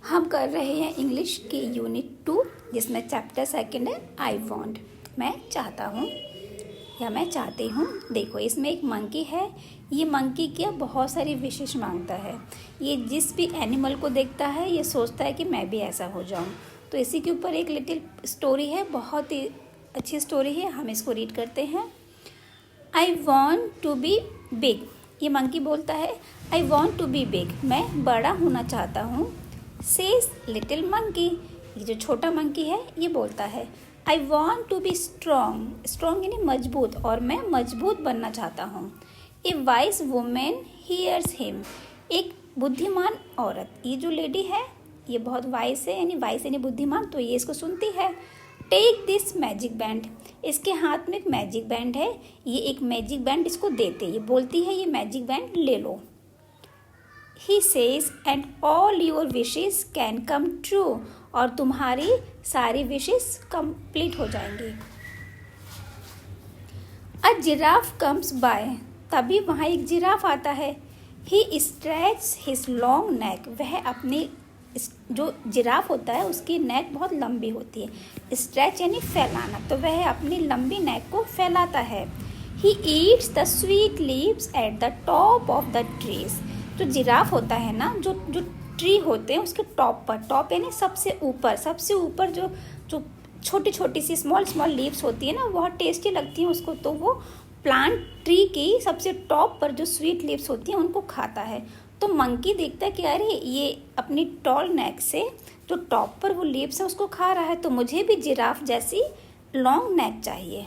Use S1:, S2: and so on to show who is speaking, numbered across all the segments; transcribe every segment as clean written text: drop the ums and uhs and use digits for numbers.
S1: हम कर रहे हैं इंग्लिश की यूनिट 2 जिसमें चैप्टर सेकंड है आई वॉन्ट। मैं चाहता हूँ या मैं चाहती हूँ। देखो इसमें एक मंकी है। ये मंकी क्या बहुत सारी विशेष मांगता है। ये जिस भी एनिमल को देखता है ये सोचता है कि मैं भी ऐसा हो जाऊँ। तो इसी के ऊपर एक लिटिल स्टोरी है, बहुत ही अच्छी स्टोरी है। हम इसको रीड करते हैं। I want to be big. ये मंकी बोलता है I want to be big, मैं बड़ा होना चाहता हूँ। सेज लिटिल मंकी, ये जो छोटा मंकी है ये बोलता है I want to be strong. Strong यानी मजबूत, और मैं मजबूत बनना चाहता हूँ। A wise women hears him. एक बुद्धिमान औरत, ये जो लेडी है ये बहुत वाइज है, यानी वाइज यानी बुद्धिमान, तो ये इसको सुनती है। Take this magic band. इसके हाथ में एक मैजिक बैंड है। ये एक मैजिक बैंड इसको देते, ये बोलती है ये मैजिक बैंड ले लो। He says and all your wishes can come true, और तुम्हारी सारी विशेस कंप्लीट हो जाएंगी। A giraffe comes by। तभी वहाँ एक जिराफ आता है। He stretches his long neck। वह अपनी जो जिराफ होता है उसकी नेक बहुत लंबी होती है। स्ट्रेच यानी फैलाना, तो वह अपनी लंबी नेक को फैलाता है। He eats the sweet leaves at the top of the trees। जो जिराफ होता है ना, जो ट्री होते हैं उसके टॉप पर, टॉप यानी सबसे ऊपर जो छोटी छोटी सी स्मॉल लीव्स होती है ना, बहुत टेस्टी लगती हैं उसको। तो वो प्लांट ट्री की सबसे टॉप पर जो स्वीट लीव्स होती हैं उनको खाता है। तो मंकी देखता है कि अरे ये अपनी टॉल नेक से जो टॉप पर वो लीव्स है उसको खा रहा है, तो मुझे भी जिराफ जैसी लॉन्ग नेक चाहिए।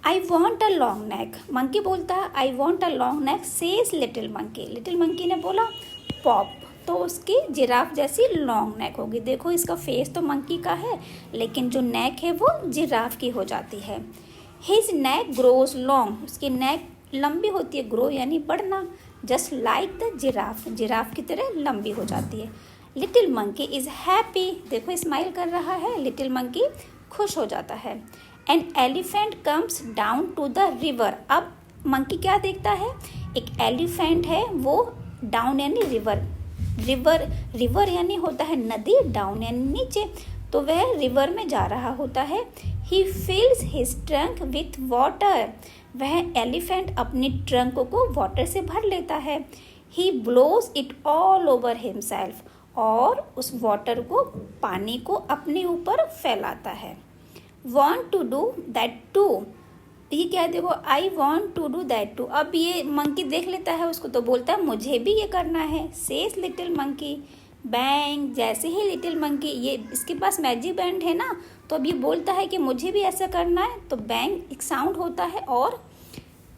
S1: I want a long neck. Monkey बोलता है I want a long neck. Says little monkey. Little monkey ने बोला पॉप, तो उसकी जिराफ जैसी लॉन्ग नेक होगी। देखो इसका फेस तो मंकी का है, लेकिन जो नेक है वो जिराफ की हो जाती है। His neck grows long. उसकी नेक लंबी होती है, ग्रो यानी बढ़ना, just like the giraffe, giraffe की तरह लंबी हो जाती है। Little monkey is happy. देखो स्माइल कर रहा है, लिटिल मंकी खुश हो जाता है। An elephant comes down to the river. अब मंकी क्या देखता है, एक एलिफेंट है, वो डाउन यानी रिवर यानी होता है नदी, डाउन यानी नीचे, तो वह रिवर में जा रहा होता है। He fills his trunk with water. वह एलिफेंट अपनी ट्रंक को वाटर से भर लेता है। He blows it all over himself. और उस वाटर को, पानी को अपने ऊपर फैलाता है। Want to do that too। ये क्या है, देखो I want to do that too। अब ये मंकी देख लेता है उसको, तो बोलता है मुझे भी ये करना है। Says little monkey. बैंग, जैसे ही लिटिल मंकी, ये इसके पास मैजिक बैंड है ना, तो अब ये बोलता है कि मुझे भी ऐसा करना है। तो बैंग एक साउंड होता है और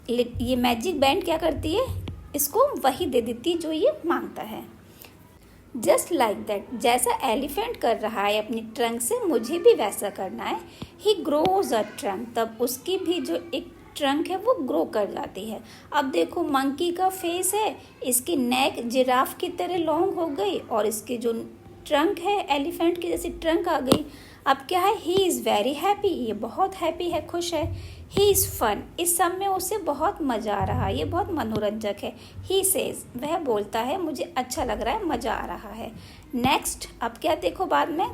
S1: ये मैजिक बैंड क्या करती है, इसको वही दे देती है जो ये मांगता है। जस्ट लाइक दैट, जैसा एलिफेंट कर रहा है अपनी ट्रंक से, मुझे भी वैसा करना है। ही ग्रोज अ ट्रंक। तब उसकी भी जो एक ट्रंक है वो ग्रो कर जाती है। अब देखो मंकी का फेस है, इसकी नेक जिराफ की तरह लॉन्ग हो गई, और इसकी जो ट्रंक है एलिफेंट की जैसी ट्रंक आ गई। अब क्या है, ही इज़ वेरी हैप्पी। ये बहुत हैप्पी है, खुश है। He is fun. इस सब में उसे बहुत मज़ा आ रहा है, ये बहुत मनोरंजक है। ही सेज, वह बोलता है मुझे अच्छा लग रहा है, मज़ा आ रहा है। नेक्स्ट, अब क्या देखो बाद में,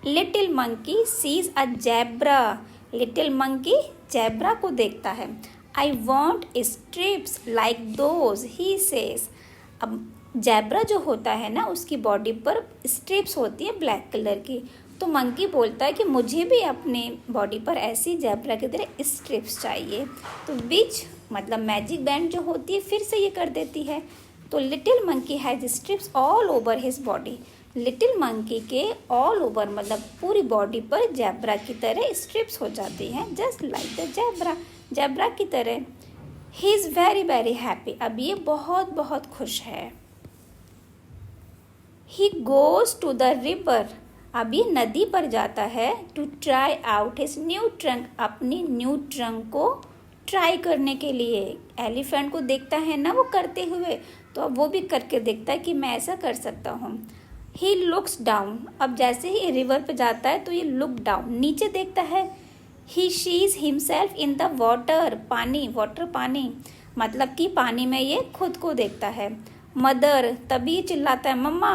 S1: little monkey sees a zebra. Little monkey zebra को देखता है। I want strips like those, he says. अब जेब्रा जो होता है ना, उसकी बॉडी पर स्ट्रिप्स होती है ब्लैक कलर की, तो मंकी बोलता है कि मुझे भी अपने बॉडी पर ऐसी जेब्रा की तरह स्ट्रिप्स चाहिए। तो विच मतलब मैजिक बैंड जो होती है फिर से ये कर देती है। तो little monkey has stripes all over his body. Little monkey के ऑल ओवर मतलब पूरी बॉडी पर जेब्रा की तरह स्ट्रिप्स हो जाती हैं, जस्ट लाइक द जेब्रा की तरह। He is very very happy. अब ये बहुत बहुत खुश है। He goes to the river. अब ये नदी पर जाता है। To try out his new trunk. अपनी न्यू ट्रंक को ट्राई करने के लिए। एलिफेंट को देखता है ना वो करते हुए, तो अब वो भी करके देखता है कि मैं ऐसा कर सकता हूँ। He looks down. अब जैसे ही रिवर पे जाता है तो ये लुक डाउन, नीचे देखता है। He sees himself in the water. पानी मतलब कि पानी में ये खुद को देखता है। मदर, तभी चिल्लाता है मम्मा।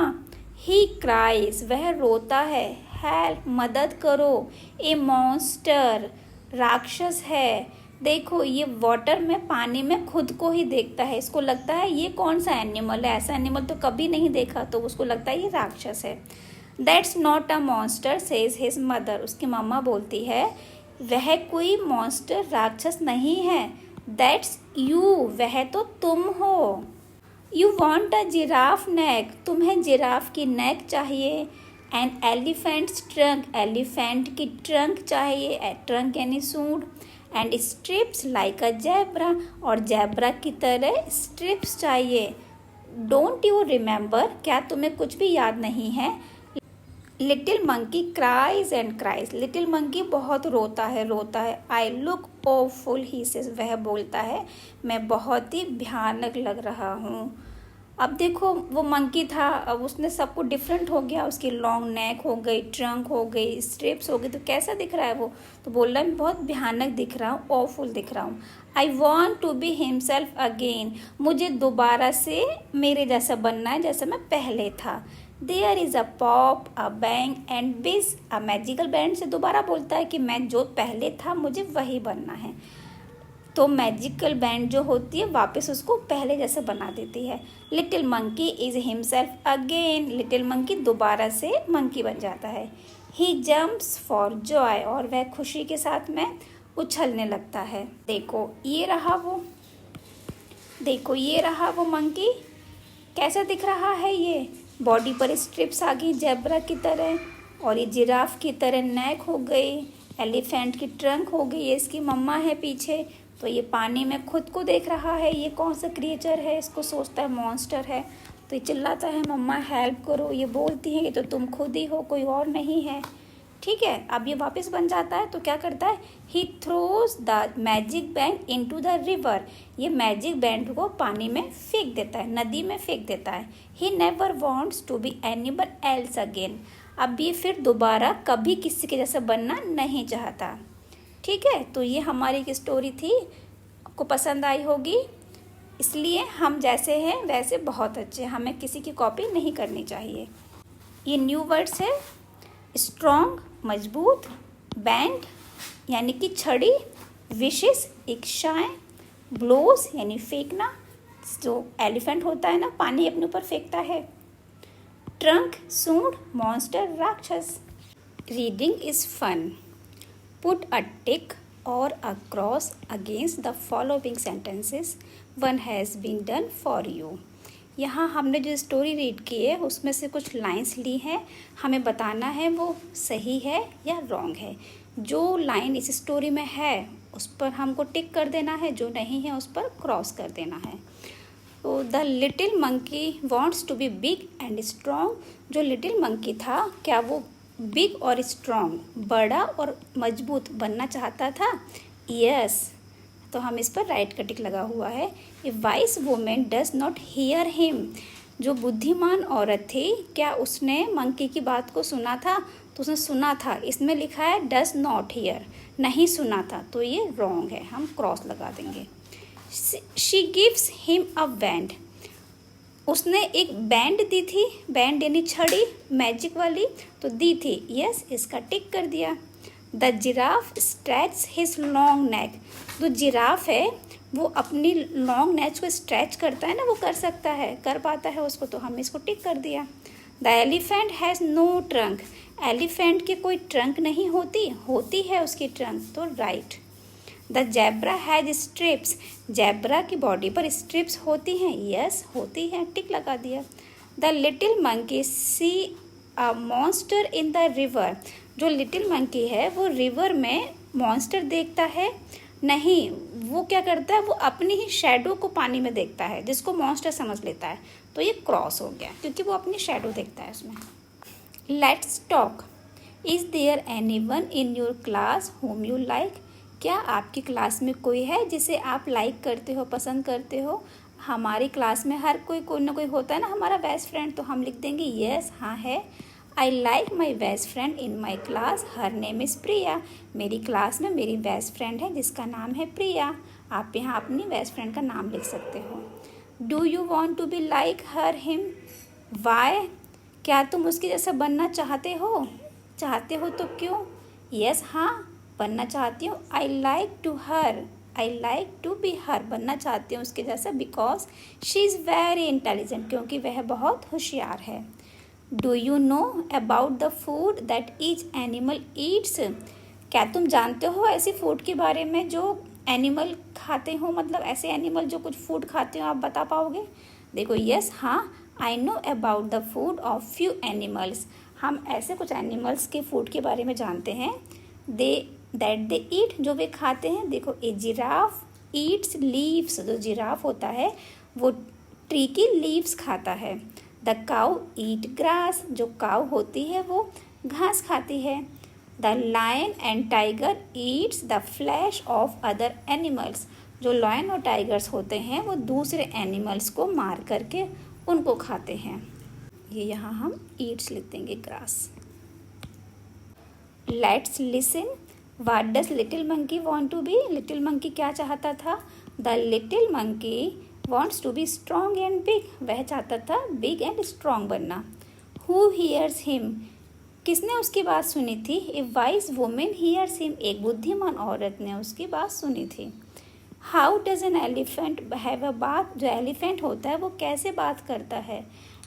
S1: ही क्राइज, वह रोता है। हेल्प, मदद करो। ए मॉन्स्टर, राक्षस है। देखो ये वाटर में, पानी में खुद को ही देखता है। इसको लगता है ये कौन सा एनिमल है, ऐसा एनिमल तो कभी नहीं देखा, तो उसको लगता है ये राक्षस है। That's not a monster says his mother, उसकी मम्मा बोलती है वह कोई मॉन्स्टर, राक्षस नहीं है। दैट्स यू, वह तो तुम हो। यू वॉन्ट अ जिराफ नेक, तुम्हें जिराफ की नेक चाहिए। एन एलिफेंट्स ट्रंक, एलिफेंट की ट्रंक चाहिए, ट्रंक यानी सूंड। And strips like a zebra, और जैब्रा की तरह स्ट्रिप्स चाहिए। डोंट यू रिमेंबर, क्या तुम्हें कुछ भी याद नहीं है। Little monkey cries and cries, little monkey बहुत रोता है। I look awful, he says, वह बोलता है मैं बहुत ही भयानक लग रहा हूँ। अब देखो वो मंकी था, अब उसने सब कुछ डिफरेंट हो गया, उसकी लॉन्ग नेक हो गई, ट्रंक हो गई, स्ट्रिप्स हो गई, तो कैसा दिख रहा है वो, तो बोल रहा है मैं बहुत भयानक दिख रहा हूँ, ऑफुल दिख रहा हूँ। I want to be himself again, मुझे दोबारा से मेरे जैसा बनना है जैसा मैं पहले था। There is a pop, a bang and biz, a magical band से दोबारा बोलता है कि मैं जो पहले था मुझे वही बनना है। तो मैजिकल बैंड जो होती है वापस उसको पहले जैसे बना देती है। Little monkey is himself again, little monkey दोबारा से मंकी बन जाता है। ही जम्प्स फॉर जॉय, और वह खुशी के साथ में उछलने लगता है। देखो ये रहा वो मंकी, कैसा दिख रहा है ये, बॉडी पर स्ट्रिप्स आ गई जेब्रा की तरह, और ये जिराफ की तरह नेक हो गई, एलिफेंट की ट्रंक हो गई, ये इसकी मम्मा है पीछे। तो ये पानी में खुद को देख रहा है, ये कौन सा क्रिएचर है, इसको सोचता है मॉन्स्टर है, तो ये चिल्लाता है मम्मा हेल्प करो। ये बोलती है ये तो तुम खुद ही हो, कोई और नहीं है। ठीक है, अब ये वापस बन जाता है तो क्या करता है, he throws the magic band into the river, ये मैजिक बैंड को पानी में फेंक देता है, नदी में फेंक देता है। He never wants to be anyone else again, अब ये फिर दोबारा कभी किसी के जैसा बनना नहीं चाहता। ठीक है, तो ये हमारी एक स्टोरी थी, आपको पसंद आई होगी। इसलिए हम जैसे हैं वैसे बहुत अच्छे, हमें किसी की कॉपी नहीं करनी चाहिए। ये न्यू वर्ड्स है, स्ट्रॉन्ग मजबूत, बैंड यानी कि छड़ी, विशेस इच्छाएं, ब्लोज यानी फेंकना, जो एलिफेंट होता है ना पानी अपने ऊपर फेंकता है, ट्रंक सूंड, मॉन्स्टर राक्षस। Reading is fun, put a tick or a cross against the following sentences, one has been done for you। यहाँ हमने जो स्टोरी रीड की है उसमें से कुछ लाइंस ली हैं, हमें बताना है वो सही है या रॉन्ग है। जो लाइन इस स्टोरी में है उस पर हमको टिक कर देना है, जो नहीं है उस पर क्रॉस कर देना है। तो the little monkey wants to be big and strong, जो लिटिल मंकी था क्या वो बिग और स्ट्रॉन्ग, बड़ा और मजबूत बनना चाहता था। यस, तो हम इस पर राइट का टिक लगा हुआ है। A wise women does not hear him, जो बुद्धिमान औरत थी क्या उसने मंकी की बात को सुना था, तो उसने सुना था, इसमें लिखा है डज नॉट हियर, नहीं सुना था, तो ये रॉन्ग है, हम क्रॉस लगा देंगे। She gives him a band, उसने एक बैंड दी थी, बैंड यानी छड़ी मैजिक वाली, तो दी थी, यस इसका टिक कर दिया। The giraffe stretch his long neck, जो जिराफ है वो अपनी लॉन्ग नेक को स्ट्रेच करता है ना, वो कर सकता है, कर पाता है उसको, तो हम इसको टिक कर दिया। The elephant has no trunk, elephant की कोई ट्रंक नहीं होती, होती है उसकी ट्रंक, तो right. The zebra has strips, zebra की बॉडी पर स्ट्रिप्स होती हैं, यस होती हैं, टिक लगा दिया। The little monkey C a monster in the river, जो लिटिल मंकी है वो रिवर में मॉन्स्टर देखता है, नहीं वो क्या करता है, वो अपनी ही शैडो को पानी में देखता है, जिसको मॉन्स्टर समझ लेता है, तो ये क्रॉस हो गया क्योंकि वो अपनी शैडो देखता है उसमें। Let's talk, is there anyone in your class home you like, क्या आपकी क्लास में कोई है जिसे आप लाइक करते हो, पसंद करते हो। हमारी क्लास में हर कोई ना कोई होता है ना हमारा बेस्ट फ्रेंड, तो हम लिख देंगे यस हाँ है। I like my best friend in my class, her name is Priya, मेरी क्लास में मेरी बेस्ट फ्रेंड है जिसका नाम है प्रिया। आप यहाँ अपनी बेस्ट फ्रेंड का नाम लिख सकते हो। Do you want to be like her him, why, क्या तुम उसके जैसा बनना चाहते हो? चाहते हो तो क्यों? यस, हाँ, बनना चाहती हूँ। आई लाइक टू बी हर, बनना चाहती हूँ उसके जैसा, because she is very intelligent, क्योंकि वह बहुत होशियार है। Do you know about the food that each animal Yeats? क्या तुम जानते हो ऐसी फूड के बारे में जो एनिमल खाते हो, मतलब ऐसे एनिमल जो कुछ फूड खाते हो, आप बता पाओगे? देखो, यस, हाँ, I know about the food of few animals. हम ऐसे कुछ एनिमल्स के फूड के बारे में जानते हैं। दे ईट, जो वे खाते हैं। देखो, ए जिराफ ईट्स लीव्स, जो जिराफ होता है वो ट्री की लीव्स खाता है। द काउ ईट ग्रास, जो काउ होती है वो घास खाती है। The lion and tiger eats the flesh of other animals, जो लायन और टाइगर्स होते हैं वो दूसरे एनिमल्स को मार करके उनको खाते हैं। ये यहाँ हम ईट्स लिख देंगे, grass. Let's listen, what does little monkey want to be? Little monkey क्या चाहता था? The little monkey wants to be strong and big, वह चाहता था बिग एंड स्ट्रॉन्ग बनना। हु हियर्स हिम, किसने उसकी बात सुनी थी? A wise women hears him, एक बुद्धिमान औरत ने उसकी बात सुनी थी। How does an elephant have a bath, जो एलिफेंट होता है वो कैसे बात करता है?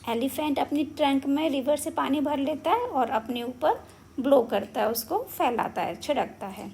S1: एलिफेंट अपनी ट्रंक में रिवर से पानी भर लेता है और अपने ऊपर ब्लो करता है, उसको फैलाता है, छिड़कता है।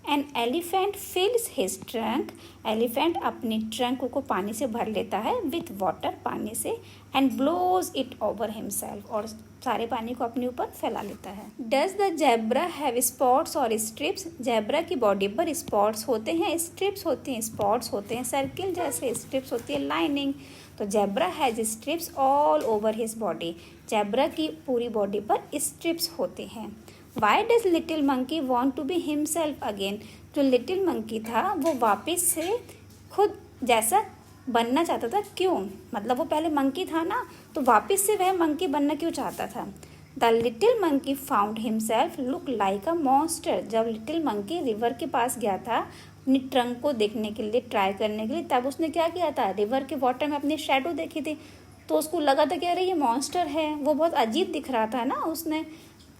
S1: An elephant fills his trunk, elephant अपनी ट्रंक को पानी से भर लेता है, विथ वाटर, पानी से, and blows it over himself, और सारे पानी को अपने ऊपर फैला लेता है। Does the zebra have spots और स्ट्रिप्स, जेब्रा की बॉडी पर स्पॉट्स होते हैं, स्ट्रिप्स होती हैं, स्पॉट्स होते हैं सर्किल जैसे, स्ट्रिप्स होती है लाइनिंग। तो zebra has stripes all over his body, zebra की पूरी बॉडी पर स्ट्रिप्स होते हैं। Why does little monkey want to be himself again, जो लिटिल मंकी था वो वापस से खुद जैसा बनना चाहता था, क्यों? मतलब वो पहले मंकी था ना, तो वापस से वह मंकी बनना क्यों चाहता था? The little monkey found himself look like a monster, जब लिटिल मंकी रिवर के पास गया था अपनी ट्रंक को देखने के लिए, ट्राई करने के लिए, तब उसने क्या किया था? रिवर के वाटर में अपनी शैडो देखी थी, तो उसको लगा था कि अरे ये मॉन्स्टर है, वो बहुत अजीब दिख रहा था ना। उसने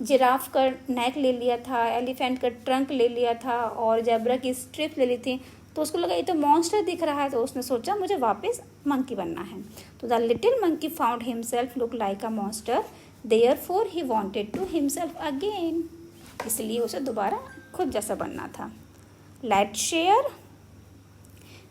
S1: जिराफ का नेक ले लिया था, एलिफेंट का ट्रंक ले लिया था और जेब्रा की स्ट्रिप ले ली थी, तो उसको लगा ये तो मॉन्स्टर दिख रहा है, तो उसने सोचा मुझे वापस मंकी बनना है। तो the little monkey found himself look like a monster, therefore he wanted to himself again, इसलिए उसे दोबारा खुद जैसा बनना था। Let's share,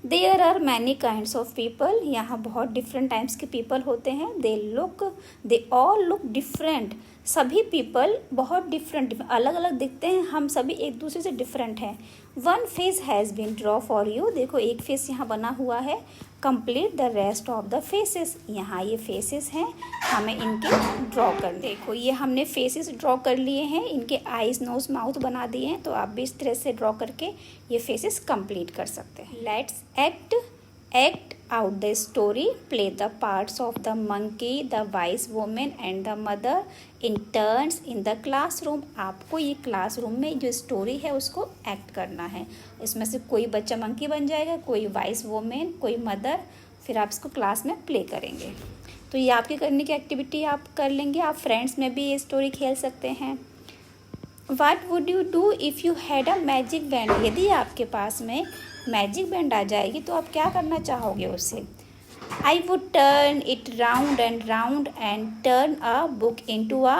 S1: there are many kinds of people, यहाँ बहुत डिफरेंट टाइप्स के पीपल होते हैं। दे ऑल लुक डिफरेंट, सभी पीपल बहुत डिफरेंट, अलग अलग दिखते हैं, हम सभी एक दूसरे से डिफरेंट हैं। One face has been draw for you, देखो एक फेस यहाँ बना हुआ है। Complete the rest of the faces, यहाँ ये फेसेस हैं, हमें इनके ड्रॉ कर, देखो ये हमने फेसेस ड्रॉ कर लिए हैं, इनके आईज नोज माउथ बना दिए हैं, तो आप भी इस तरह से ड्रॉ करके ये फेसेस कंप्लीट कर सकते हैं। Let's act out the story, play the parts of the monkey, the wise woman and the mother in turns in the classroom, आपको ये क्लासरूम में जो स्टोरी है उसको एक्ट करना है। इसमें से कोई बच्चा मंकी बन जाएगा, कोई वाइस वोमेन, कोई मदर, फिर आप इसको क्लास में प्ले करेंगे। तो ये आपके करने की एक्टिविटी आप कर लेंगे, आप फ्रेंड्स में भी ये स्टोरी खेल सकते हैं। What would you do if you had a magic band, यदि आपके पास में मैजिक बैंड आ जाएगी तो आप क्या करना चाहोगे उससे? I would turn it round and turn a book into a,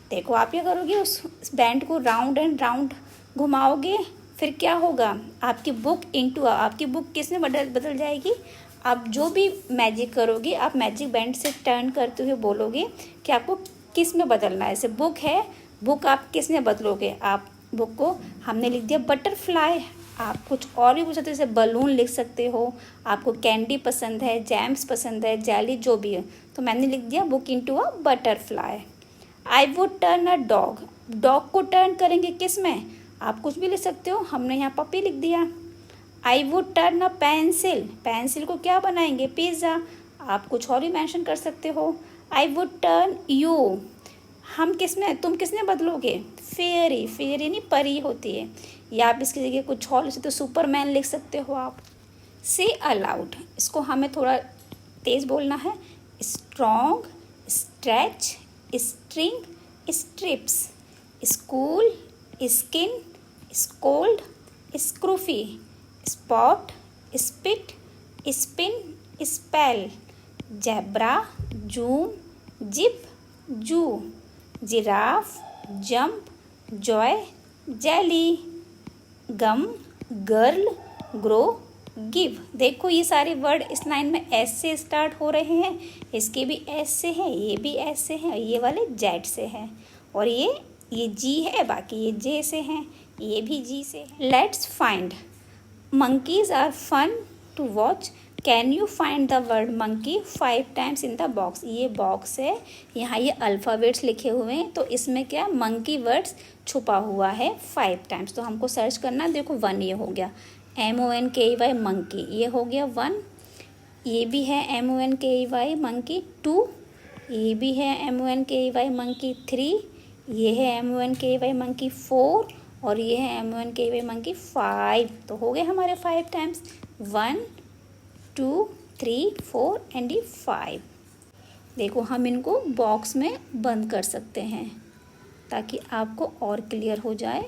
S1: देखो आप क्या करोगे, उस बैंड को राउंड एंड राउंड घुमाओगे, फिर क्या होगा? आपकी बुक इनटू अ, आपकी बुक किस में बदल जाएगी? आप जो भी मैजिक करोगे, आप मैजिक बैंड से टर्न करते हुए बोलोगे कि आपको किस में बदलना है। जैसे बुक है, बुक आप किस में बदलोगे? आप बुक को, हमने लिख दिया बटरफ्लाई, आप कुछ और भी पूछ सकते हो, जैसे बलून लिख सकते हो, आपको कैंडी पसंद है, जैम्स पसंद है, जेली, जो भी है, तो मैंने लिख दिया book into a butterfly. I would turn a dog, dog को टर्न करेंगे किस में? आप कुछ भी लिख सकते हो, हमने यहाँ पपी लिख दिया। I would turn a pencil, pencil को क्या बनाएंगे? पिज़्ज़ा, आप कुछ और भी मेंशन कर सकते हो। आई वुड टर्न यू, हम किस में, तुम किस में बदलोगे? फेयरी, फेयरी नहीं परी होती है, या आप इसकी जगह कुछ और लिख सकते हो, सुपरमैन लिख सकते हो आप। से अलाउड, इसको हमें थोड़ा तेज़ बोलना है। Strong, stretch, string, strips, school, skin, scold, scruffy, spot, spit, spin, spell, zebra, zoom, zip, zoo, giraffe, jump, joy, jelly, gum, girl, grow, give. देखो ये सारे वर्ड इस लाइन में एस से स्टार्ट हो रहे हैं, इसके भी एस से हैं, ये भी एस से हैं, ये वाले जेड से हैं, और ये जी है, बाकी ये जे से हैं, ये भी जी से है। Let's find monkeys are fun to watch. Can you find the word monkey 5 times in the box. ये बॉक्स है, यहाँ ये अल्फ़ाबेट्स लिखे हुए हैं, तो इसमें क्या मंकी वर्ड्स छुपा हुआ है 5 टाइम्स। तो हमको सर्च करना, देखो 1 ये हो गया, MONKEY मंकी, ये हो गया 1। ये भी है MONKEY मंकी 2, ये भी है MONKEY मंकी 3, ये है MONKEY मंकी 4, और ये है MONKEY मंकी 5। तो हो गए हमारे 5 टाइम्स, 1 2 3 4 एंड 5। देखो हम इनको बॉक्स में बंद कर सकते हैं ताकि आपको और क्लियर हो जाए।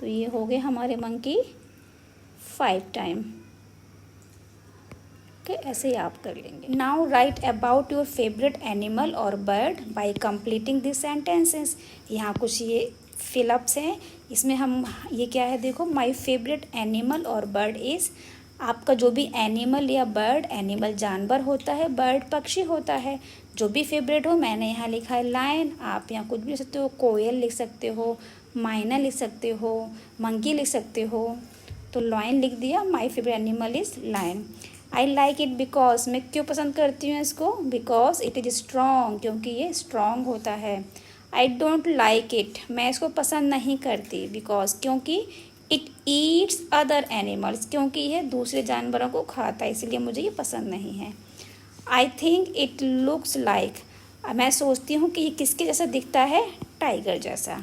S1: तो ये हो गए हमारे मंकी 5 टाइम। ओके, ऐसे ही आप कर लेंगे। Now write about your favourite animal और bird by completing this sentences. यहाँ कुछ ये फिलअप्स हैं, इसमें हम ये क्या है, देखो माय फेवरेट एनिमल और बर्ड इज़, आपका जो भी एनिमल या बर्ड, एनिमल जानवर होता है, बर्ड पक्षी होता है, जो भी फेवरेट हो। मैंने यहाँ लिखा है लायन, आप यहाँ कुछ भी लिख सकते हो, कोयल लिख सकते हो, माइना लिख सकते हो, मंकी लिख सकते हो। तो लायन लिख दिया, my favourite animal is lion. I like it because, मैं क्यों पसंद करती हूँ इसको, बिकॉज इट इज़ स्ट्रॉन्ग, क्योंकि ये स्ट्रॉन्ग होता है। आई डोंट लाइक इट, मैं इसको पसंद नहीं करती, बिकॉज क्योंकि इट ईट्स अदर एनिमल्स, क्योंकि यह दूसरे जानवरों को खाता है, इसलिए मुझे ये पसंद नहीं है। I think it looks like, मैं सोचती हूँ कि ये किसके जैसा दिखता है, टाइगर जैसा।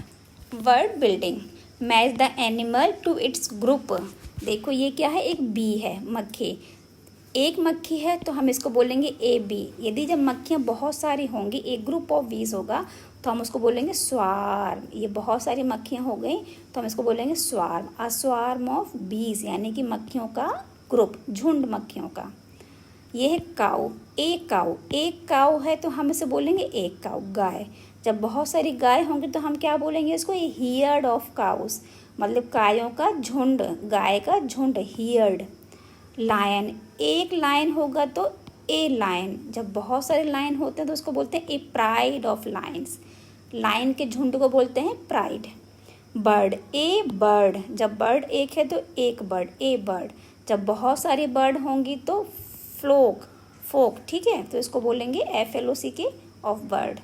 S1: Word building, match the animal to its group. देखो ये क्या है, एक बी है, मक्खी, एक मक्खी है तो हम इसको बोलेंगे ए बी। यदि जब मक्खियाँ बहुत सारी होंगी, एक ग्रुप ऑफ बीज होगा, तो हम उसको बोलेंगे स्वार्म। ये बहुत सारी मक्खियाँ हो गई तो हम इसको बोलेंगे स्वार्म। अ स्वार्म ऑफ बीज, यानी कि मक्खियों का ग्रुप, झुंड मक्खियों का। ये है काऊ, एक काऊ, एक काऊ है तो हम इसे बोलेंगे एक काऊ, गाय। जब बहुत सारी गाय होंगी तो हम क्या बोलेंगे इसको, ये हियर्ड ऑफ काउस, मतलब गायों का झुंड, गाय का झुंड, हियर्ड। लायन, एक लायन होगा तो ए लायन, जब बहुत सारे लायन होते हैं तो उसको बोलते हैं ए प्राइड ऑफ लायंस, लायन के झुंड को बोलते हैं प्राइड। बर्ड, ए बर्ड, जब बर्ड एक है तो एक बर्ड, ए बर्ड। जब बहुत सारी बर्ड होंगी तो फ्लोक, फोक, ठीक है, तो इसको बोलेंगे FLOCK of bird.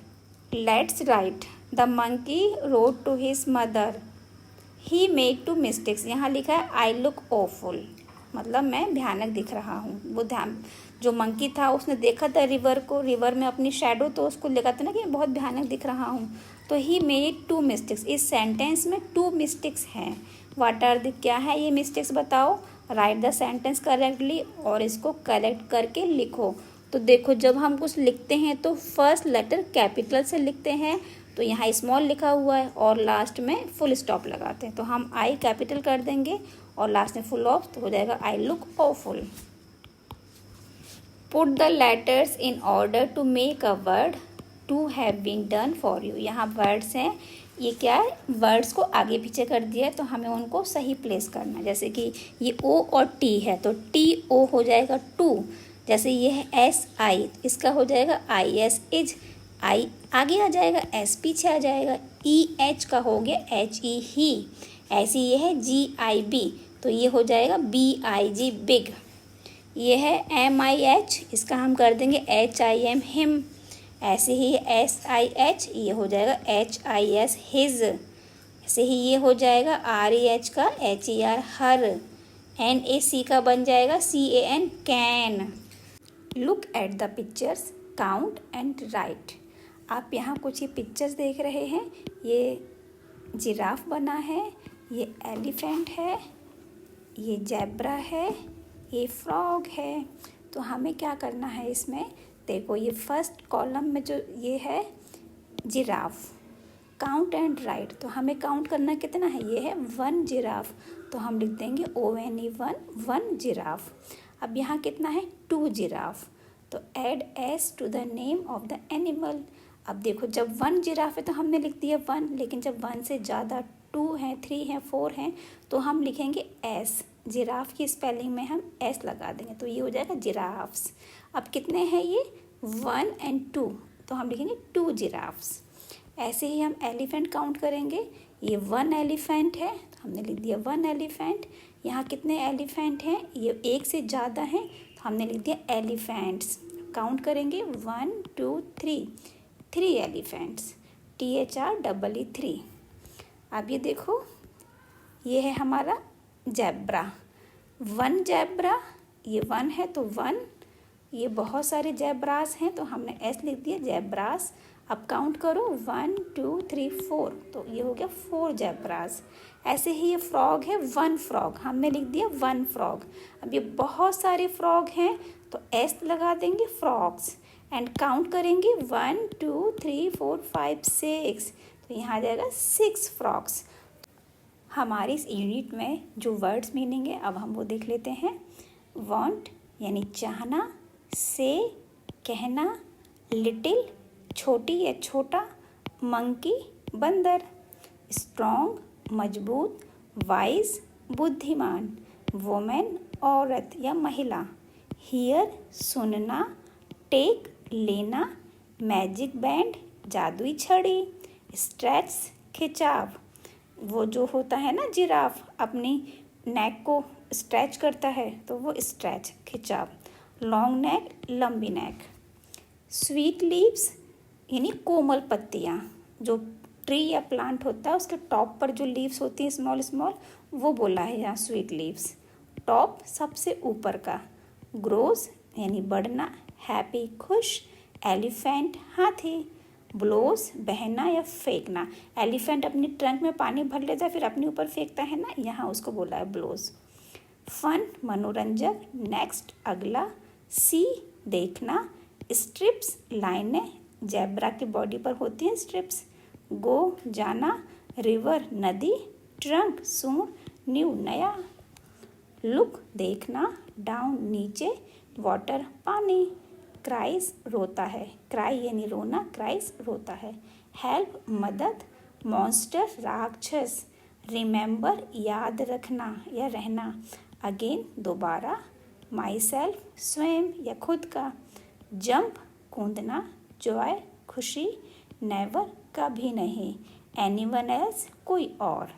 S1: Let's write, the monkey rode to his mother, he made 2 mistakes. यहाँ लिखा है आई लुक ऑफुल, मतलब मैं भयानक दिख रहा हूँ। वो ध्यान, जो मंकी था उसने देखा था रिवर को, रिवर में अपनी शैडो, तो उसको लगा था ना कि मैं बहुत भयानक दिख रहा हूँ। तो ही मेड 2 मिस्टेक्स, इस सेंटेंस में 2 मिस्टेक्स हैं। वाट आर द, क्या है ये मिस्टेक्स बताओ। राइट द सेंटेंस करेक्टली, और इसको करेक्ट करके लिखो। तो देखो जब हम कुछ लिखते हैं तो फर्स्ट लेटर कैपिटल से लिखते हैं, तो यहाँ स्मॉल लिखा हुआ है, और लास्ट में फुल स्टॉप लगाते हैं, तो हम आई कैपिटल कर देंगे और लास्ट में फुल ऑफ, तो हो जाएगा I look awful. Put the letters in order to make a word, to have been done for you. यहाँ वर्ड्स हैं, ये क्या है, वर्ड्स को आगे पीछे कर दिया है तो हमें उनको सही प्लेस करना है। जैसे कि ये ओ और टी है तो TO हो जाएगा टू। जैसे ये है SI, इसका हो जाएगा IS, इज, आई आगे आ जाएगा, S पीछे आ जाएगा, EH का हो गया HE, ही। ऐसे ये है GIB, तो ये हो जाएगा BIG, बिग। ये है MIH, इसका हम कर देंगे HIM, हिम। ऐसे ही SIH, ये हो जाएगा HIS, हिज। ऐसे ही ये हो जाएगा REH का HER, हर। NAC का बन जाएगा CAN, can. Look at the pictures, count and right. आप यहाँ कुछ ये पिक्चर्स देख रहे हैं, ये जिराफ बना है, ये एलिफेंट है, ये जेब्रा है, ये फ्रॉग है। तो हमें क्या करना है इसमें, देखो ये फर्स्ट कॉलम में जो ये है जिराफ। काउंट एंड राइट, तो हमें काउंट करना कितना है, ये है 1 जिराफ, तो हम लिख देंगे ONE 1 जिराफ। अब यहाँ कितना है 2 जिराफ, तो add S to the name of the animal. अब देखो जब 1 जिराफ है तो हमने लिख दिया 1, लेकिन जब 1 से ज़्यादा 2 हैं, 3 हैं, 4 हैं, तो हम लिखेंगे S। जिराफ की स्पेलिंग में हम S लगा देंगे, तो ये हो जाएगा जिराफ्स। अब कितने हैं ये 1 and 2, तो हम लिखेंगे 2 जिराफ्स। ऐसे ही हम एलिफेंट काउंट करेंगे। ये 1 एलिफेंट है, तो हमने लिख दिया 1 एलिफेंट। यहाँ कितने एलिफेंट हैं, ये 1 से ज़्यादा हैं, तो हमने लिख दिया एलिफेंट्स। काउंट करेंगे 1 2 3 एलिफेंट्स, THREE। अब ये देखो, ये है हमारा जेब्रा। 1 जेब्रा, ये 1 है तो 1, ये बहुत सारे जेब्रास हैं तो हमने S लिख दिया जेब्रास। अब काउंट करो 1 2 3 4, तो ये हो गया 4 जेब्रास। ऐसे ही ये फ्रॉग है 1 फ्रॉग, हमने लिख दिया 1 फ्रॉग। अब ये बहुत सारे फ्रॉग हैं तो S लगा देंगे फ्रॉग्स, एंड काउंट करेंगे 1 2 3 4 5 6, तो यहाँ आ जाएगा 6 फ्रॉग्स। हमारी इस यूनिट में जो वर्ड्स मीनिंग है अब हम वो देख लेते हैं। वांट यानी चाहना, से कहना, लिटिल छोटी या छोटा, मंकी बंदर, स्ट्रॉन्ग मजबूत, वाइज बुद्धिमान, वोमेन औरत या महिला, हियर सुनना, टेक लेना, मैजिक बैंड जादुई छड़ी, स्ट्रेच खिंचाव, वो जो होता है ना जिराफ अपनी नेक को स्ट्रेच करता है तो वो स्ट्रेच खिंचाव, लॉन्ग नेक लंबी नेक, स्वीट लीव्स यानी कोमल पत्तियाँ, जो ट्री या प्लांट होता है उसके टॉप पर जो लीव्स होती हैं स्मॉल स्मॉल, वो बोला है यहाँ स्वीट लीव्स। टॉप सबसे ऊपर का, ग्रोस यानी बढ़ना, हैप्पी खुश, एलिफेंट हाथी, ब्लोस बहना या फेंकना, एलिफेंट अपनी ट्रंक में पानी भर लेता है फिर अपने ऊपर फेंकता है ना, यहाँ उसको बोला है ब्लोस। फन मनोरंजक, नेक्स्ट अगला, सी देखना, स्ट्रिप्स लाइनें, जेब्रा की बॉडी पर होती हैं स्ट्रिप्स, गो जाना, रिवर नदी, ट्रंक सूंड, न्यू नया, लुक देखना, डाउन नीचे, वाटर पानी, क्राइस रोता है, क्राई यानी रोना, क्राइस रोता है, हेल्प मदद, मॉन्स्टर राक्षस, रिमेंबर याद रखना या रहना, अगेन दोबारा, माई सेल्फ स्वयं या खुद का, जंप कूदना, जॉय खुशी, नेवर कभी नहीं, एनीवन एल्स कोई और।